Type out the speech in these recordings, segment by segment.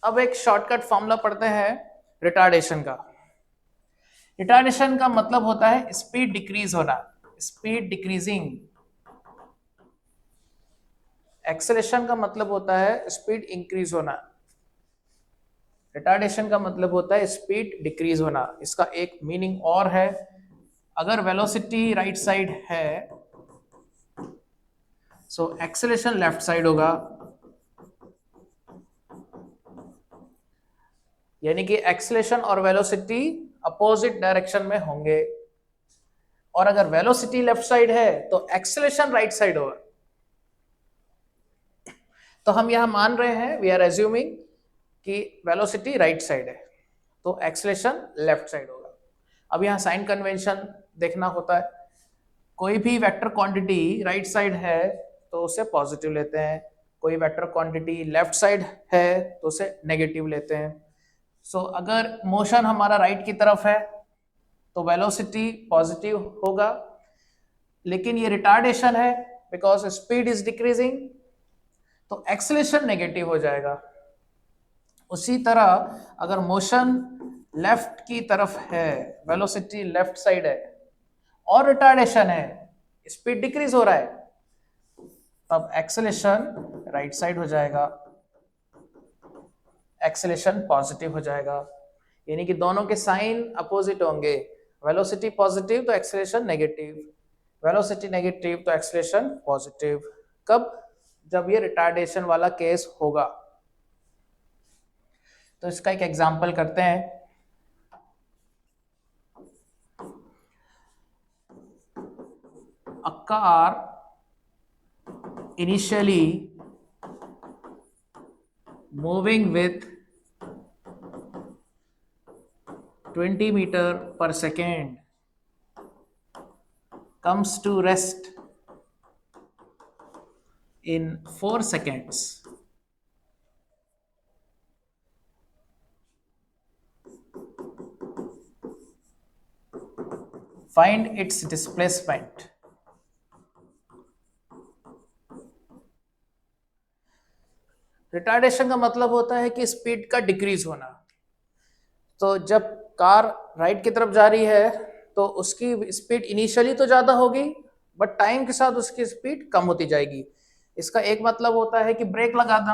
अब एक shortcut formula पढ़ते हैं रिटार्डेशन का। रिटार्डेशन का मतलब होता है स्पीड डिक्रीज होना, स्पीड डिक्रीजिंग। एक्सेलेरेशन का मतलब होता है स्पीड इंक्रीज होना, रिटार्डेशन का मतलब होता है स्पीड डिक्रीज होना। इसका एक मीनिंग और है, अगर वेलोसिटी राइट साइड है सो एक्सेलेरेशन लेफ्ट साइड होगा, यानी कि एक्सेलेरेशन और वेलोसिटी अपोजिट डायरेक्शन में होंगे। और अगर वेलोसिटी लेफ्ट साइड है तो एक्सेलेरेशन राइट साइड होगा। तो हम यहां मान रहे हैं, वी आर एज्यूमिंग कि वेलोसिटी राइट साइड है तो एक्सेलेरेशन लेफ्ट साइड होगा। अब यहां साइन कन्वेंशन देखना होता है, कोई भी वेक्टर क्वांटिटी राइट साइड है तो उसे पॉजिटिव लेते हैं, कोई वेक्टर क्वांटिटी लेफ्ट साइड है तो उसे नेगेटिव लेते हैं। सो अगर मोशन हमारा राइट की तरफ है तो वेलोसिटी पॉजिटिव होगा, लेकिन ये रिटार्डेशन है बिकॉज स्पीड इज डिक्रीजिंग तो एक्सेलेरेशन नेगेटिव हो जाएगा। उसी तरह अगर मोशन लेफ्ट की तरफ है, वेलोसिटी लेफ्ट साइड है और रिटार्डेशन है, स्पीड डिक्रीज हो रहा है, तब एक्सेलेरेशन राइट साइड हो जाएगा, एक्सेलेरेशन पॉजिटिव हो जाएगा। यानी कि दोनों के साइन अपोजिट होंगे, वेलोसिटी पॉजिटिव तो एक्सेलेरेशन नेगेटिव, वेलोसिटी नेगेटिव तो एक्सेलेरेशन पॉजिटिव। कब? जब ये रिटार्डेशन वाला केस होगा। तो इसका एक एग्जांपल करते हैं। A car initially moving with 20 meter per second comes to rest in 4 seconds. Find its displacement. Retardation का मतलब होता है कि स्पीड का डिक्रीज होना। तो जब कार राइट की तरफ जा रही है तो उसकी स्पीड इनिशियली तो ज़्यादा होगी बट टाइम के साथ उसकी स्पीड कम होती जाएगी। इसका एक मतलब होता है कि ब्रेक लगाना,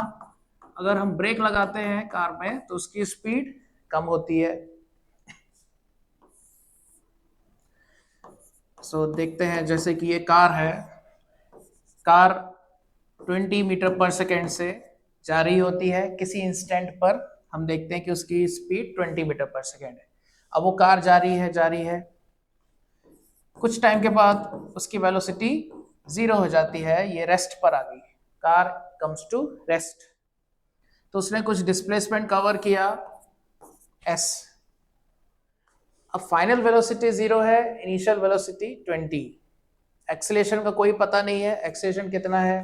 अगर हम ब्रेक लगाते हैं कार में तो उसकी स्पीड कम होती है। सो देखते हैं, जैसे कि ये कार है, कार 20 मीटर पर सेकेंड से जा रही होती है, किसी इंस्टेंट पर हम देखते हैं कि उसकी स्पीड 20 मीटर पर सेकेंड है। अब वो कार जा रही है, कुछ टाइम के बाद उसकी वेलोसिटी 0 हो जाती है, ये रेस्ट पर आ गई, कार कम्स टू रेस्ट। तो उसने कुछ डिस्प्लेसमेंट कवर किया s। अब फाइनल वेलोसिटी 0 है, इनिशियल वेलोसिटी 20। एक्सेलेरेशन का कोई पता नहीं है, एक्सेलेरेशन कितना है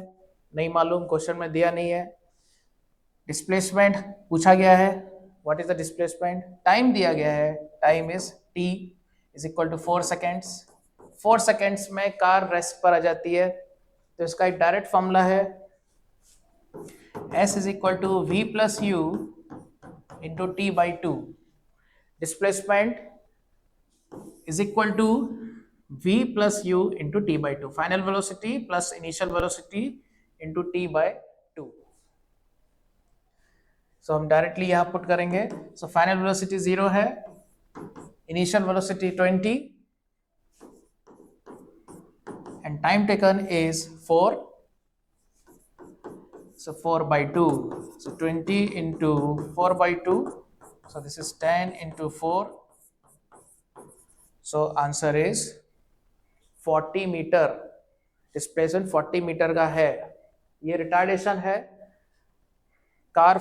नहीं मालूम, क्वेश्चन में दिया नहीं है। डिस्प्लेसमेंट पूछा गया है, what is the displacement, time दिया गया है, time is t is equal to 4 seconds. 4 seconds में कार रेस्ट पर आ जाती है, तो इसका एक डायरेक्ट फॉर्मूला है s is equal to v plus u into t by 2। Displacement is equal to v plus u into t by 2, final velocity plus initial velocity into t by 2। So हम directly यहां put करेंगे। सो final velocity 0 है, initial velocity 20 and time taken is 4, so 4 by 2, so 20 into 4 by 2, so this is 10 into 4, so answer is 40 metre. Displacement 40 metre का है। ये retardation है, car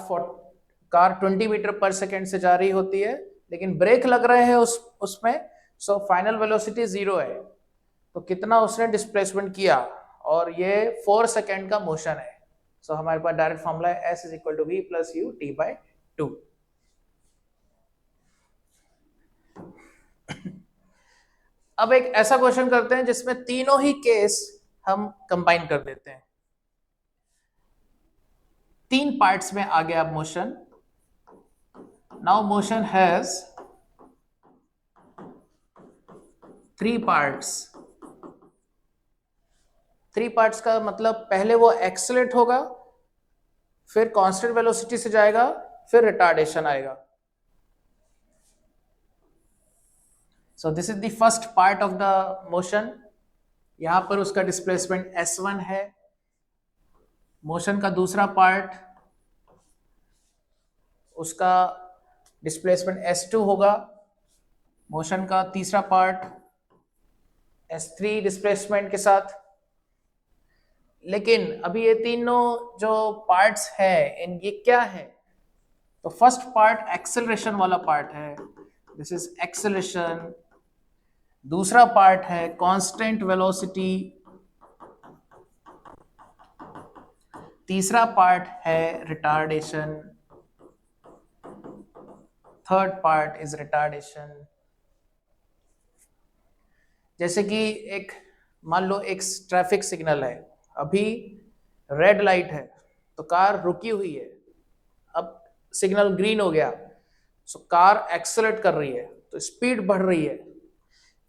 20 metre per second से जा रही होती है लेकिन ब्रेक लग रहे हैं उसमें, सो फाइनल वेलोसिटी 0 है, तो कितना उसने डिस्प्लेसमेंट किया, और ये 4 सेकेंड का मोशन है। सो हमारे पास डायरेक्ट फॉर्मूला है s is equal to v plus U T by 2। अब एक ऐसा क्वेश्चन करते हैं जिसमें तीनों ही केस हम कंबाइन कर देते हैं। 3 पार्ट्स में आ गया motion, now motion has 3 parts. 3 parts का मतलब पहले वो एक्सेलरेट होगा, फिर कांस्टेंट वेलोसिटी से जाएगा, फिर रिटार्डेशन आएगा। सो this is the first part of the motion. यहां पर उसका डिस्प्लेसमेंट s1 है। मोशन का दूसरा पार्ट, उसका डिस्प्लेसमेंट s2 होगा। मोशन का तीसरा पार्ट s3 डिस्प्लेसमेंट के साथ। लेकिन अभी ये तीनों जो पार्ट्स है इन ये क्या है? तो फर्स्ट पार्ट एक्सेलरेशन वाला पार्ट है, दिस इज एक्सेलरेशन। दूसरा पार्ट है कांस्टेंट वेलोसिटी। तीसरा पार्ट है retardation. Third part is retardation. जैसे कि एक मान लो एक ट्रैफिक सिग्नल है, अभी रेड लाइट है तो कार रुकी हुई है, अब सिग्नल ग्रीन हो गया, सो कार एक्सेलरेट कर रही है तो स्पीड बढ़ रही है,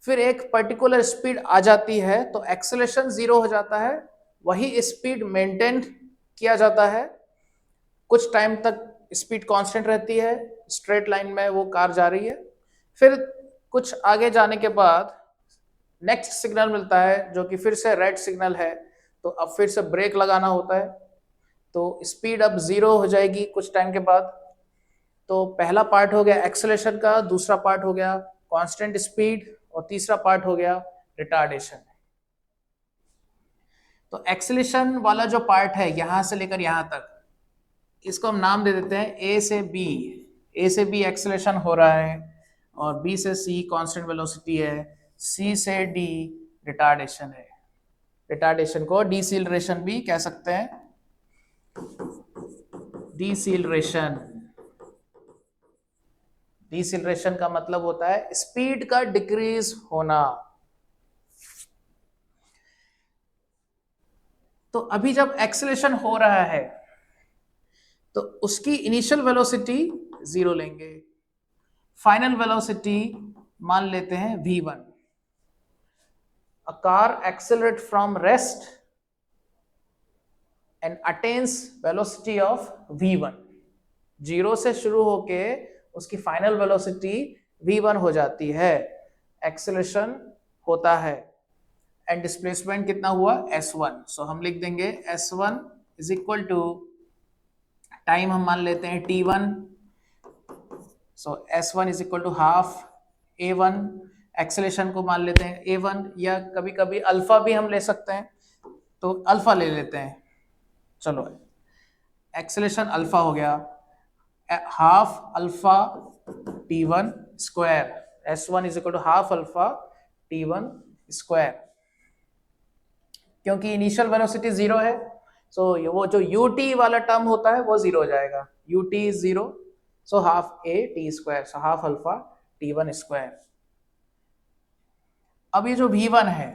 फिर एक पर्टिकुलर स्पीड आ जाती है तो एक्सेलरेशन 0 हो जाता है, वही स्पीड मेंटेन किया जाता है, कुछ टाइम तक स्पीड कांस्टेंट रहती है, स्ट्रेट लाइन में वो कार जा रही है, फिर कुछ आगे जाने के बाद नेक्स्ट सिग्नल मिलता है जो कि फिर से रेड सिग्नल है, तो अब फिर से ब्रेक लगाना होता है, तो स्पीड अब 0 हो जाएगी कुछ टाइम के बाद। तो पहला पार्ट हो गया एक्सेलरेशन का, दूसरा पार्ट हो गया कांस्टेंट स्पीड, और तीसरा पार्ट हो गया रिटार्डेशन। तो एक्सेलरेशन वाला जो पार्ट है यहां से लेकर यहां तक, इसको हम नाम दे देते हैं ए से बी। ए से बी एक्सेलरेशन हो रहा है, और बी से सी कांस्टेंट वेलोसिटी है, सी से डी रिटार्डेशन है। रिटार्डेशन को डिसीलरेशन भी कह सकते हैं। डिसीलरेशन, डिसीलरेशन का मतलब होता है स्पीड का डिक्रीज होना। तो अभी जब एक्सेलरेशन हो रहा है तो उसकी इनिशियल वेलोसिटी 0 लेंगे, फाइनल वेलोसिटी मान लेते हैं v1। A car accelerates from rest and attains velocity of v1। 0 से शुरू होके उसकी फाइनल वेलोसिटी v1 हो जाती है, एक्सेलरेशन होता है, एंड डिस्प्लेसमेंट कितना हुआ s1। सो हम लिख देंगे s1 is equal to, time हम मान लेते हैं t1, so s1 is equal to half a1, acceleration को मान लेते हैं a1, या कभी कभी अल्फा भी हम ले सकते हैं, तो अल्फा ले लेते हैं। चलो एक्सेलरेशन अल्फा हो गया, half alpha t1 square, s1 is equal to half alpha t1 square. क्योंकि इनिशियल वेलोसिटी 0 है, सो वो जो ut वाला टर्म होता है वो 0 हो जाएगा, ut is 0, so half a t square, so half alpha t1 square. अब ये जो v1 है,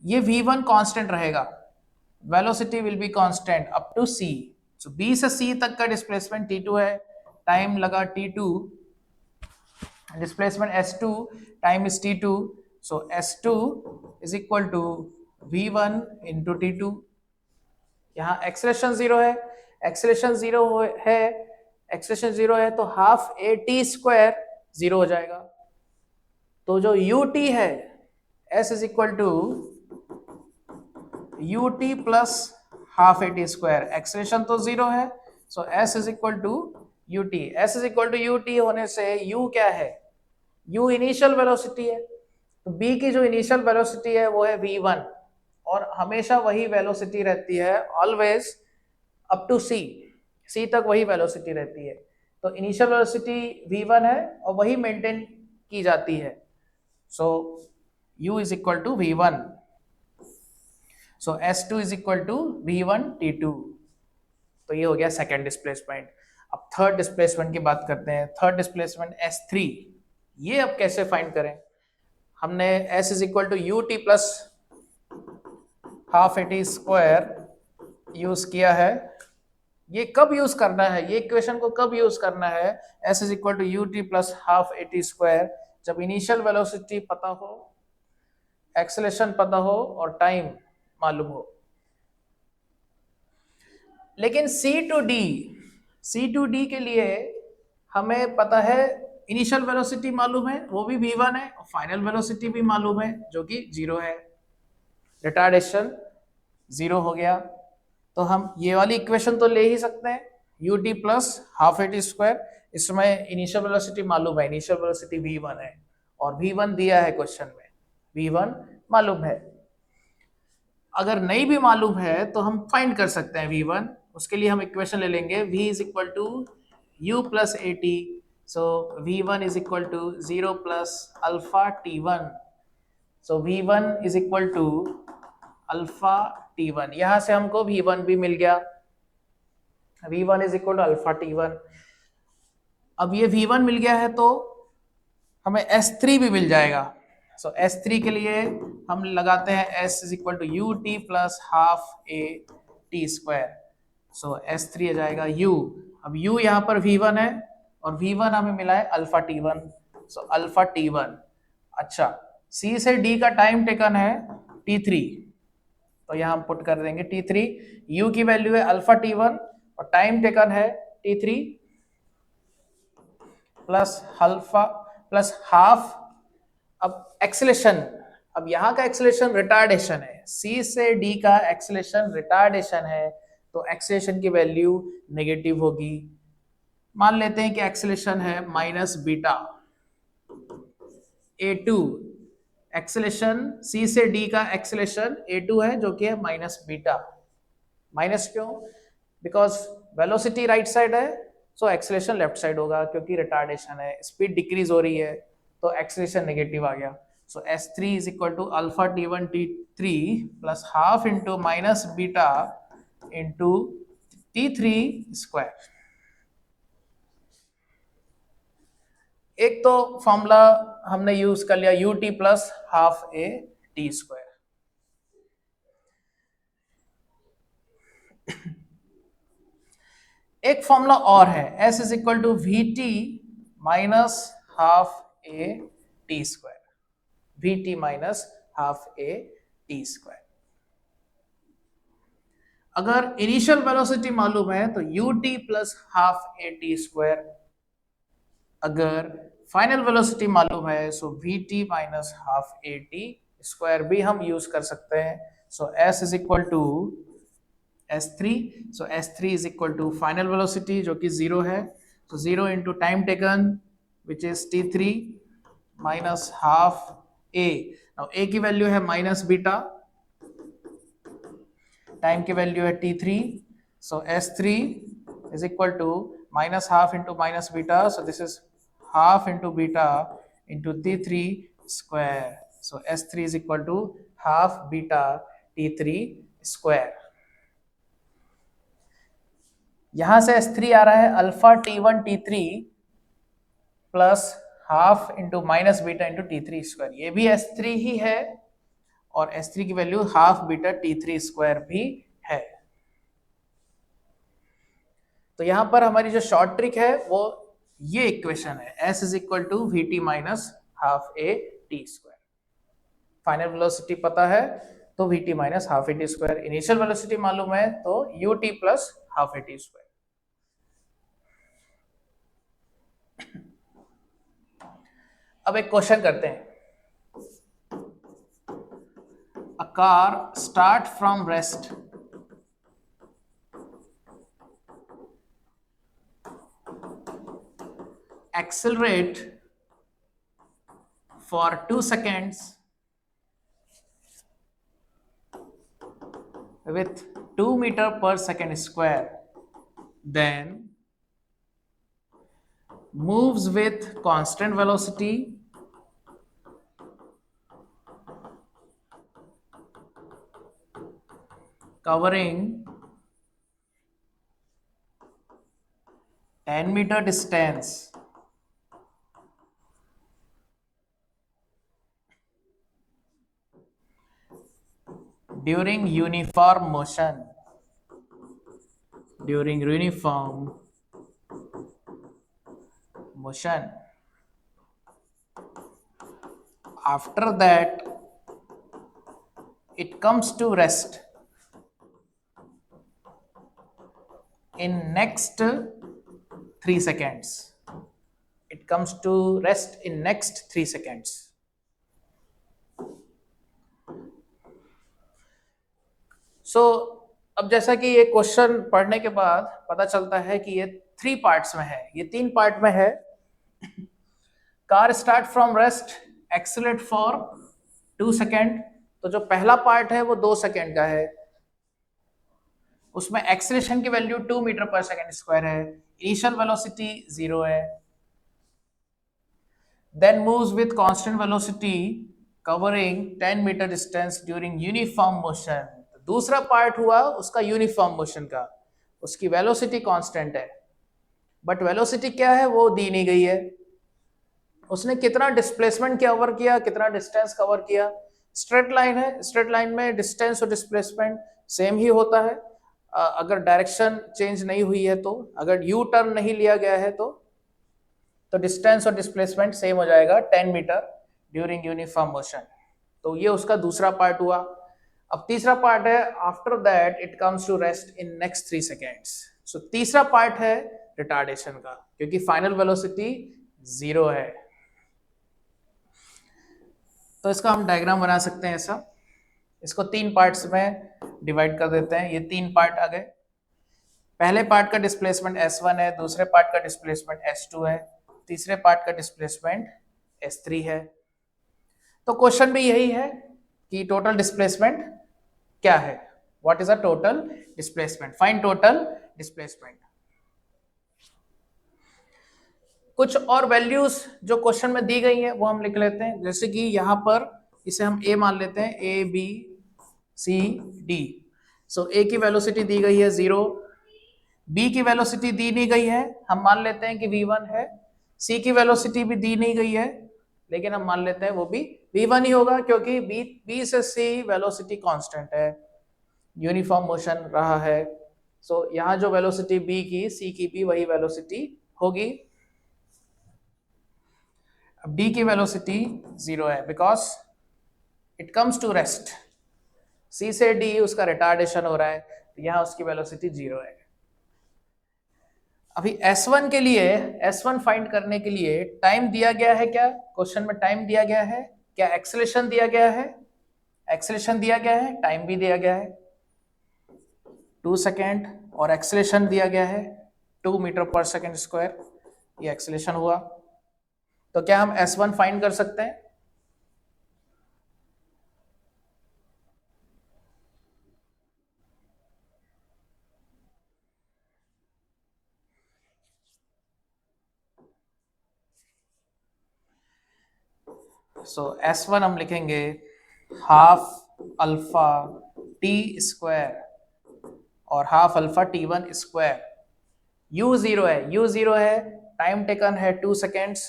ये v1 कांस्टेंट रहेगा, velocity will be constant up to c। So b से c तक का डिस्प्लेसमेंट t2 है, टाइम लगा t2, displacement s2, time is t2, so s2 is equal to v1 into t2। यहाँ एक्सेलरेशन 0 है, एक्सेलरेशन 0 है, acceleration 0 है तो हाफ a t स्क्वायर 0 हो जाएगा। तो जो ut है s is equal to ut plus half a t square, acceleration तो 0 है, so s is equal to ut। s is equal to ut होने से u क्या है, u इनिशियल वेलोसिटी है, तो b की जो इनिशियल वेलोसिटी है वो है v1, और हमेशा वही वेलोसिटी रहती है ऑलवेज अप टू c तक वही वेलोसिटी रहती है। तो इनिशियल वेलोसिटी v1 है और वही मेंटेन की जाती है, so u is equal to v1, so s2 is equal to v1 t2। तो ये हो गया सेकेंड डिस्प्लेसमेंट। अब थर्ड डिस्प्लेसमेंट की बात करते हैं। थर्ड डिस्प्लेसमेंट s3, ये अब कैसे फाइंड करें? हमने s is equal to ut plus half a t square use किया है, ये कब यूज करना है, ये इक्वेशन को कब यूज करना है, s is equal to u t plus half a t square, जब इनिशियल वेलोसिटी पता हो, एक्सेलेरेशन पता हो और टाइम मालूम हो। लेकिन C टू D के लिए हमें पता है इनिशियल वेलोसिटी मालूम है, वो भी v1 है, और फाइनल वेलोसिटी भी मालूम है जो कि 0 है, रिटार्डेशन 0 हो गया। तो हम ये वाली इक्वेशन तो ले ही सकते हैं, you t plus half a t square, इसमें इनिशियल वेलोसिटी मालूम है, इनिशियल वेलोसिटी v1 है, और v1 दिया है क्वेश्चन में, v1 मालूम है। अगर नहीं भी मालूम है तो हम फाइंड कर सकते हैं v1, उसके लिए हम इक्वेशन ले लेंगे, v is equal to u plus a t, so v1 is equal to 0 plus alpha t1, so v1 is equal to alpha t1, यहां से हमको v1 भी मिल गया, v1 is equal to alpha t1। अब ये v1 मिल गया है तो हमें s3 भी मिल जाएगा, सो s3 के लिए हम लगाते हैं s is equal to u t plus half a t square, so s3 आ जाएगा u। अब u यहाँ पर v1 है और v1 हमें मिला है alpha t1, so alpha t1। अच्छा, c से d का टाइम टेकन है t3, तो यहाँ हम पुट कर देंगे t3, u की वैल्यू है अल्फा t1 और टाइम टेकन है t3 plus alpha plus half. अब एक्सेलेरेशन, अब यहाँ का एक्सेलेरेशन रिटार्डेशन है, C से D का एक्सेलेरेशन रिटार्डेशन है, तो एक्सेलेरेशन की वैल्यू नेगेटिव होगी। मान लेते हैं कि एक्सेलेरेशन है minus beta A2, acceleration C से D का एक्सेलेरेशन A2 है जो कि है माइनस बीटा। माइनस क्यों? बिकॉज वेलोसिटी राइट साइड है, सो एक्सेलेरेशन लेफ्ट साइड होगा, क्योंकि रिटार्डेशन है, स्पीड डिक्रीज हो रही है, तो एक्सेलेरेशन नेगेटिव आ गया। So S3 is equal to alpha t1 t3 plus half into minus beta into t3 square. एक तो फॉर्मूला हमने यूज कर लिया u t plus half a t square. एक फॉर्मूला और है, S is equal to v t minus half a t square, v t minus half a t square. अगर initial velocity मालूम है तो u t plus half a t square, अगर final velocity मालूम है so v t minus half a t square भी हम use कर सकते हैं। So S is equal to S3, so S3 is equal to final velocity जो कि 0 है, so 0 into time taken which is t3 minus half a। now a की value है माइनस बीटा, टाइम की वैल्यू है t3, so S3 is equal to minus half into minus beta, so this is half into beta into t3 square, so S3 is equal to half beta t3 square। यहां से S3 आ रहा है alpha t1 t3 plus half into minus beta into t3 square, ये भी S3 ही है, और S3 की value half beta t3 square भी है। तो यहां पर हमारी जो शॉर्ट ट्रिक है वो ये इक्वेशन है, S is equal to v t minus half a t square. Final velocity पता है तो v t minus half a t square, initial velocity मालूम है तो u t plus half a t square. अब एक क्वेश्चन करते हैं, a car start from rest accelerate for 2 seconds with 2 meter per second square, then moves with constant velocity covering 10 meter distance during uniform motion during uniform motion. After that it comes to rest in next 3 seconds. It comes to rest in next 3 seconds. So अब जैसा कि ये question पढ़ने के बाद पता चलता है कि ये 3 पार्ट्स में है, ये 3 पार्ट में है. Car start from rest, accelerate for 2 second. तो जो पहला पार्ट है वो 2 सेकेंड का है, उसमें एक्सीलरेशन की value 2 metre per second square है, इनिशियल वेलोसिटी 0 है. Then moves with constant velocity covering 10 metre distance during uniform motion. दूसरा पार्ट हुआ उसका यूनिफॉर्म मोशन का, उसकी वेलोसिटी कांस्टेंट है, बट वेलोसिटी क्या है वो दी नहीं गई है. उसने कितना डिस्प्लेसमेंट कवर किया, कितना डिस्टेंस कवर किया. स्ट्रेट लाइन है, स्ट्रेट लाइन में डिस्टेंस और डिस्प्लेसमेंट सेम ही होता है अगर डायरेक्शन चेंज नहीं हुई है. तो अगर यू टर्न नहीं लिया गया है तो डिस्टेंस और डिस्प्लेसमेंट सेम हो जाएगा 10 मीटर ड्यूरिंग यूनिफॉर्म मोशन. तो ये उसका दूसरा पार्ट हुआ. अब तीसरा पार्ट है, after that it comes to rest in next 3 seconds. So तीसरा पार्ट है रिटार्डेशन का, क्योंकि फाइनल वेलोसिटी 0 है. तो इसका हम डायग्राम बना सकते हैं ऐसा. इसको 3 पार्ट्स में डिवाइड कर देते हैं. ये 3 पार्ट आ गए. पहले पार्ट का डिस्प्लेसमेंट S1 है, दूसरे पार्ट का डिस्प्लेसमेंट S2 है, तीसरे पार्ट का डिस्प्लेसमेंट S3 है. तो क्वेश्चन भी यही है कि टोटल डिस्प्लेसमेंट क्या है, what is a total displacement, find total displacement. कुछ और वैल्यूज जो क्वेश्चन में दी गई है वो हम लिख लेते हैं. जैसे कि यहां पर इसे हम A मान लेते हैं, ABCD. सो A की वेलोसिटी दी गई है 0, B की वेलोसिटी दी नहीं गई है, हम मान लेते हैं कि V1 है. C की वेलोसिटी भी दी नहीं गई है, लेकिन हम मान लेते हैं वो भी V1 ही होगा, क्योंकि B से C वेलोसिटी कांस्टेंट है, यूनिफॉर्म मोशन रहा है. सो यहाँ जो वेलोसिटी B की, C की भी वही वेलोसिटी होगी. अब D की वेलोसिटी 0 है because it comes to rest. C से D उसका रिटार्डेशन हो रहा है, तो यहाँ उसकी वेलोसिटी 0 है. अभी S1 के लिए, S1 फाइंड करने के लिए टाइम दिया गया है क्या, क्वेश्चन में टाइम दिया गया है क्या, एक्सेलरेशन दिया गया है, एक्सेलरेशन दिया गया है, टाइम भी दिया गया है 2 सेकेंड, और एक्सेलरेशन दिया गया है 2 मीटर पर सेकेंड स्क्वायर. ये एक्सेलरेशन हुआ. तो क्या हम S1 फाइंड कर सकते हैं? सो S1 हम लिखेंगे हाफ अल्फा टी स्क्वायर और half alpha T1 square. U0 है, U0 है, टाइम टेकन है 2 सेकेंड्स,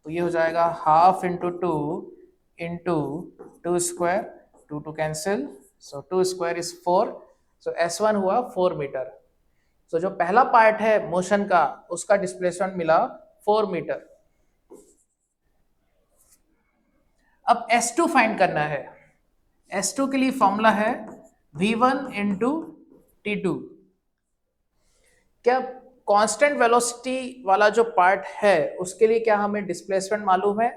तो ये हो जाएगा half into 2 square, 2 cancel, so 2 square is 4. So S1 हुआ 4 मीटर. सो जो पहला पार्ट है मोशन का, उसका डिस्प्लेसमेंट मिला 4 मीटर. अब S2 फाइंड करना है. S2 के लिए फॉर्मूला है V1 इंटू T2. क्या कांस्टेंट वेलोसिटी वाला जो पार्ट है उसके लिए क्या हमें डिस्प्लेसमेंट मालूम है?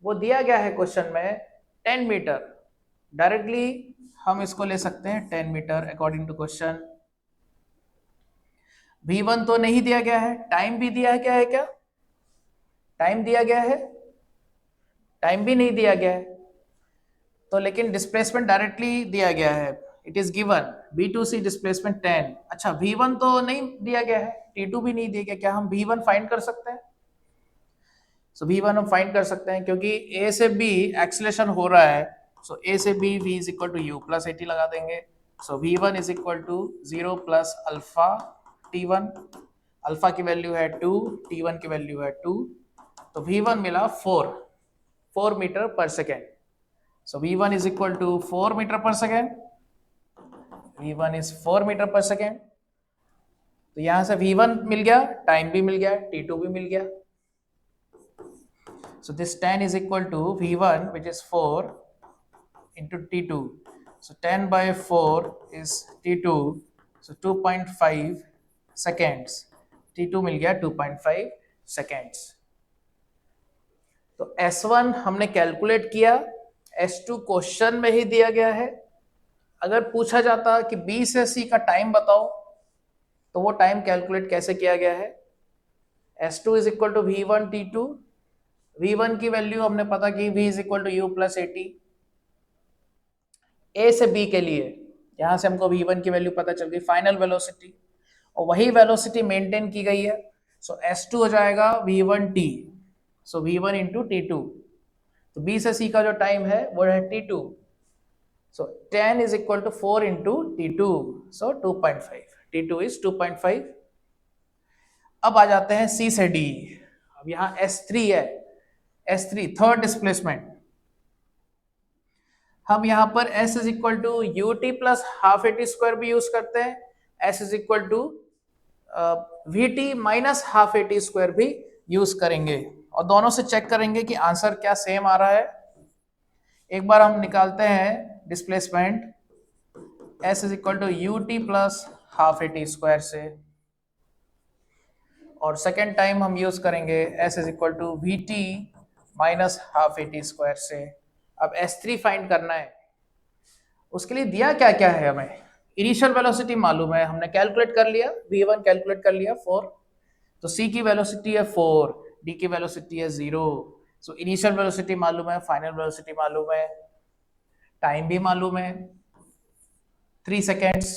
वो दिया गया है क्वेश्चन में 10 मीटर. डायरेक्टली हम इसको ले सकते हैं 10 metre according to question. V1 तो नहीं दिया गया है, टाइम भी दिया गया है क्या, टाइम दिया गया है, टाइम भी नहीं दिया गया है. तो लेकिन डिस्प्लेसमेंट डायरेक्टली दिया गया है, it is given B2C displacement 10. अच्छा, V1 तो नहीं दिया गया है, T2 भी नहीं दिया गया. क्या हम V1 फाइंड कर सकते हैं? सो V1 हम फाइंड कर सकते हैं, क्योंकि A से B एक्सेलरेशन हो रहा है. सो A से B V is equal to U plus 80 लगा देंगे. So V1 is equal to 0 plus alpha T1. Alpha की वैल्यू है 2, T1 की वैल्यू है 2, तो V1 मिला 4 metre per second. So V1 is equal to 4 meter per second. V1 is 4 meter per second. तो यहां से V1 मिल गया, टाइम भी मिल गया, T2 भी मिल गया. So this 10 is equal to V1, which is 4 into T2. So 10 by 4 is T2. So 2.5 seconds. T2 मिल गया 2.5 seconds. तो S1 हमने कैलकुलेट किया, S2 क्वेश्चन में ही दिया गया है. अगर पूछा जाता कि B से C का टाइम बताओ, तो वो टाइम कैलकुलेट कैसे किया गया है? S2 is equal to V1 T2. V1 की वैल्यू हमने पता की V is equal to U plus AT. A से B के लिए यहां से हमको V1 की वैल्यू पता चल गई, फाइनल वेलोसिटी, और वही वेलोसिटी मेंटेन की गई है. सो S2 हो जाएगा V1T. सो V1 इंटू T2. तो B से C का जो टाइम है वो है T2. So 10 is equal to 4 into T2. So 2.5. T2 is 2.5. अब आ जाते हैं C से D. अब यहाँ S3 है, S3 थर्ड डिस्प्लेसमेंट. हम यहाँ पर S is equal to UT plus half AT square भी यूज करते हैं, S is equal to VT minus half AT square भी यूज करेंगे, और दोनों से चेक करेंगे कि आंसर क्या सेम आ रहा है. एक बार हम निकालते हैं displacement S is equal to UT plus half AT square से, और सेकेंड टाइम हम यूज करेंगे S is equal to VT minus half AT square से. अब S3 फाइंड करना है. उसके लिए दिया क्या क्या है हमें? इनिशियल वेलोसिटी मालूम है, हमने कैलकुलेट कर लिया, V1 कैलकुलेट कर लिया 4. तो C की वेलोसिटी है 4, D की वेलोसिटी है 0. सो इनिशियल वेलोसिटी मालूम है, फाइनल वेलोसिटी मालूम है, टाइम भी मालूम है 3 सेकेंड्स.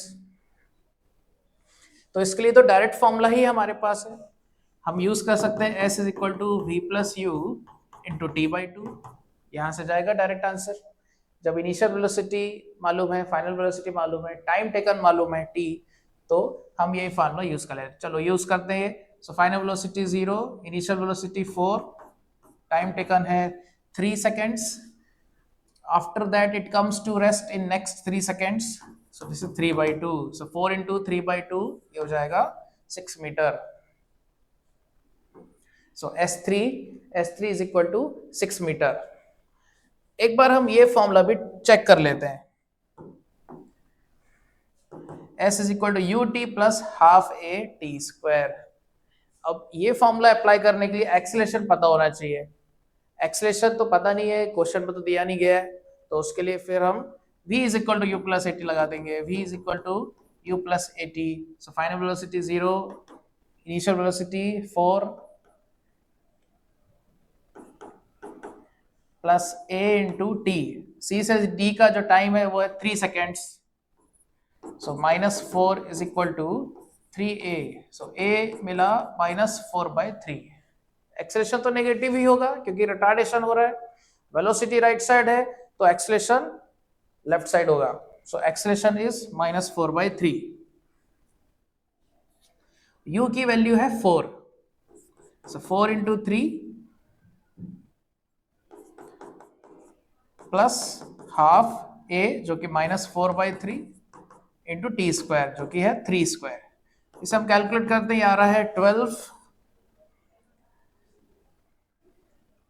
तो इसके लिए तो डायरेक्ट फॉर्मूला ही हमारे पास है. हम यूज कर सकते हैं S is equal to V plus U into T/2. यहां से जाएगा डायरेक्ट आंसर. जब इनिशियल वेलोसिटी मालूम है, फाइनल वेलोसिटी मालूम है, टाइम टेकन मालूम है T, तो हम यही फार्मूला यूज कर लेते हैं. चलो यूज करते हैं. So final velocity 0, initial velocity 4, time taken है 3 seconds. After that it comes to rest in next 3 seconds. So this is 3/2. So 4 into 3/2 ये हो जाएगा 6 metre. So S3 is equal to 6 metre. एक बार हम ये फॉर्मूला भी चेक कर लेते हैं. S is equal to UT plus half AT square. अब ये फॉर्मूला अप्लाई करने के लिए एक्सीलरेशन पता होना चाहिए. एक्सीलरेशन तो पता नहीं है, क्वेश्चन में तो दिया नहीं गया है, तो उसके लिए फिर हम V is equal to U plus AT लगा देंगे. V is equal to U plus AT. So final velocity 0, initial velocity 4 plus A into T. C से D का जो टाइम है वो है 3 seconds. So -4 is equal to 3A. So A मिला -4/3. Acceleration तो नेगेटिव ही होगा क्योंकि रिटार्डेशन हो रहा है. वेलोसिटी राइट साइड है तो एक्सेलरेशन लेफ्ट साइड होगा. So acceleration is -4/3. U की वैल्यू है 4. सो 4 इंटू 3 प्लस हाफ A जो कि -4/3 इंटू T स्क्वायर जो कि है 3 स्क्वायर. इसे हम कैलकुलेट करते हैं, आ रहा है 12,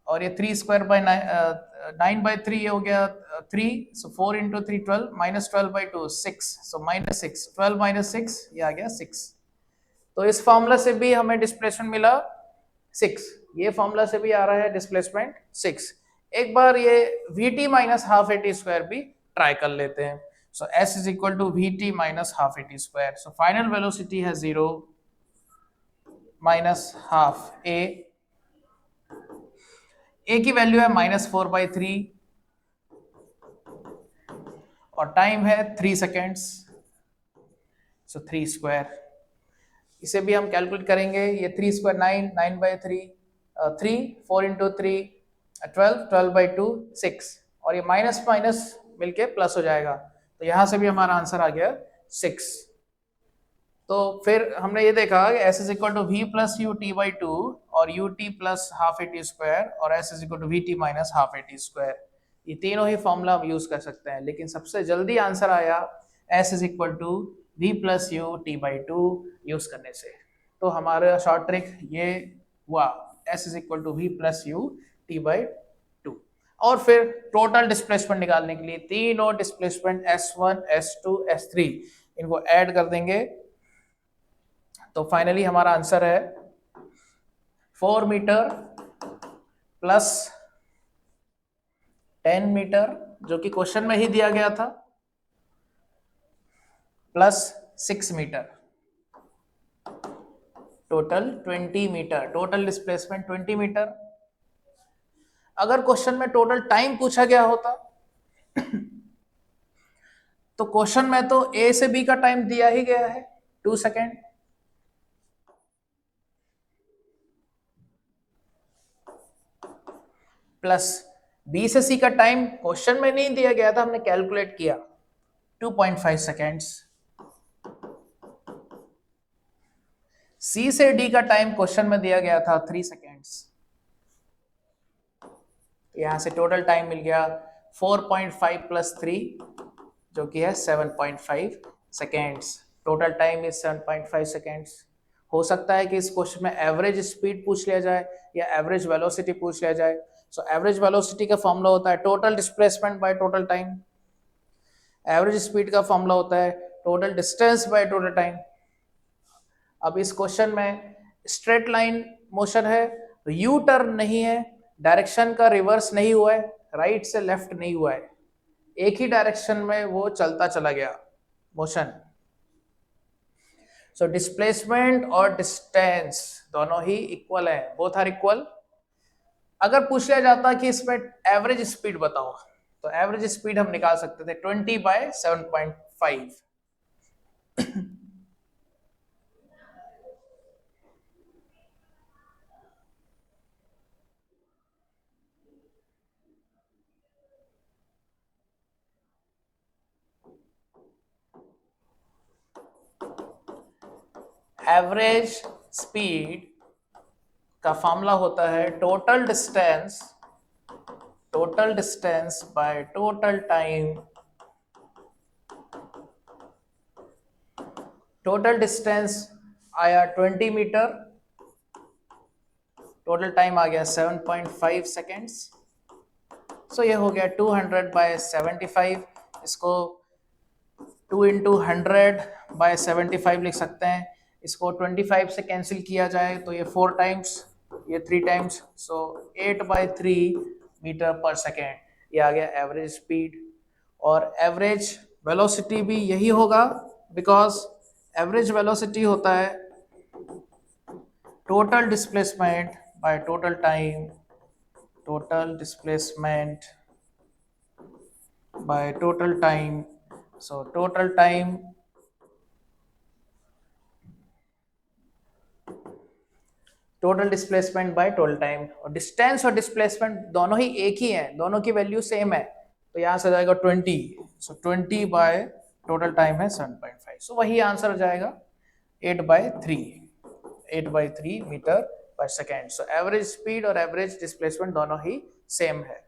और ये 3 स्क्वायर बाय 9/3 ये हो गया 3. सो 4 इंटू 3 12, -12/2 6. सो -6, 12 - 6 ये आ गया 6. तो इस फॉर्मूला से भी हमें डिस्प्लेसमेंट मिला 6. ये फॉर्मूला से भी आ रहा है डिस्प्लेसमेंट 6. एक बार ये VT minus half AT square भी ट्राई कर लेते हैं. So S is equal to VT minus half AT square. So final velocity है 0 माइनस हाफ A की वैल्यू है -4/3 और टाइम है 3 सेकेंड्स. सो 3 स्क्वायर. इसे भी हम कैलकुलेट करेंगे. ये 3 स्क्वायर 9, 9/3, 3, 4 इंटू 3 12, 12/2 6, और ये माइनस माइनस मिलके प्लस हो जाएगा. तो यहां से भी हमारा आंसर आ गया 6. तो फिर हमने ये देखा कि S is equal to V plus U T/2 और UT plus half AT square और S is equal to VT minus half AT square. ये तीनों ही फॉर्मूला हम यूज कर सकते हैं, लेकिन सबसे जल्दी आंसर आया S is equal to v plus U T by two use करने से। तो हमारा शॉर्ट ट्रिक ये हुआ, s is equal to V plus U T by two. और फिर टोटल डिस्प्लेसमेंट निकालने के लिए तीनों डिस्प्लेसमेंट s1 s2 s3 इनको ऐड कर देंगे, तो फाइनली हमारा आंसर है 4 मीटर प्लस 10 मीटर जो कि क्वेश्चन में ही दिया गया था, plus 6 metre, total 20 metre, total displacement 20 metre. अगर क्वेश्चन में टोटल टाइम पूछा गया होता तो क्वेश्चन में तो ए से बी का टाइम दिया ही गया है 2 सेकेंड, प्लस बी से सी का टाइम क्वेश्चन में नहीं दिया गया था, हमने कैलकुलेट किया 2.5 सेकेंड्स। सी से डी का टाइम क्वेश्चन में दिया गया था 3 सेकेंड्स। यहां से टोटल टाइम मिल गया 4.5 प्लस 3 जो कि है 7.5 seconds. Total time is 7.5 seconds. हो सकता है कि इस क्वेश्चन में एवरेज स्पीड पूछ लिया जाए या एवरेज वेलोसिटी पूछ लिया जाए। सो एवरेज वेलोसिटी का फॉर्मूला होता है total displacement by total time, average speed का फॉर्मूला होता है total distance by total time. अब इस क्वेश्चन में स्ट्रेट लाइन मोशन है, तो यू टर्न नहीं है, डायरेक्शन का रिवर्स नहीं हुआ है, राइट से लेफ्ट नहीं हुआ है, एक ही डायरेक्शन में वो चलता चला गया मोशन। सो डिस्प्लेसमेंट और डिस्टेंस दोनों ही इक्वल है, बोथ आर इक्वल। अगर पूछ लिया जाता कि इसमें एवरेज स्पीड बताओ, तो एवरेज स्पीड हम निकाल सकते थे 20 बाय 7.5। एवरेज स्पीड का फॉर्मूला होता है total distance by total time. Total distance आया 20 मीटर, टोटल टाइम आ गया 7.5 सेकेंड्स। सो ये हो गया 200 बाय 75। इसको 2 इंटू 100 बाय 75 लिख सकते हैं। इसको 25 से कैंसिल किया जाए तो ये 4 टाइम्स, ये 3 टाइम्स, सो 8 बाय 3 मीटर पर सेकेंड, ये आ गया एवरेज स्पीड। और एवरेज वेलोसिटी भी यही होगा, बिकॉज एवरेज वेलोसिटी होता है total displacement by total time, total displacement by total time. So total time total displacement by total time, और डिस्टेंस और डिस्प्लेसमेंट दोनों ही एक ही हैं, दोनों की वैल्यू सेम है, तो यहां से जाएगा 20। सो 20 बाय टोटल टाइम है 7.5, सो वही आंसर हो जाएगा 8 bye 3 metre per second. So average speed और एवरेज डिस्प्लेसमेंट दोनों ही सेम है।